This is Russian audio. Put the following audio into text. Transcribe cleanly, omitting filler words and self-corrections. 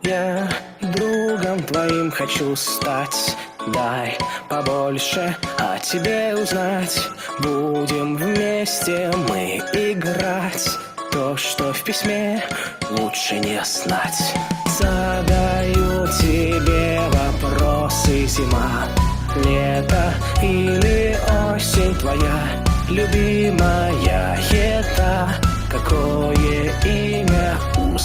Я другом твоим хочу стать. Дай побольше о тебе узнать. Будем вместе мы играть. То, что в письме, лучше не знать. Задаю тебе вопросы: зима, лето или осень твоя любимая? Это какое имя у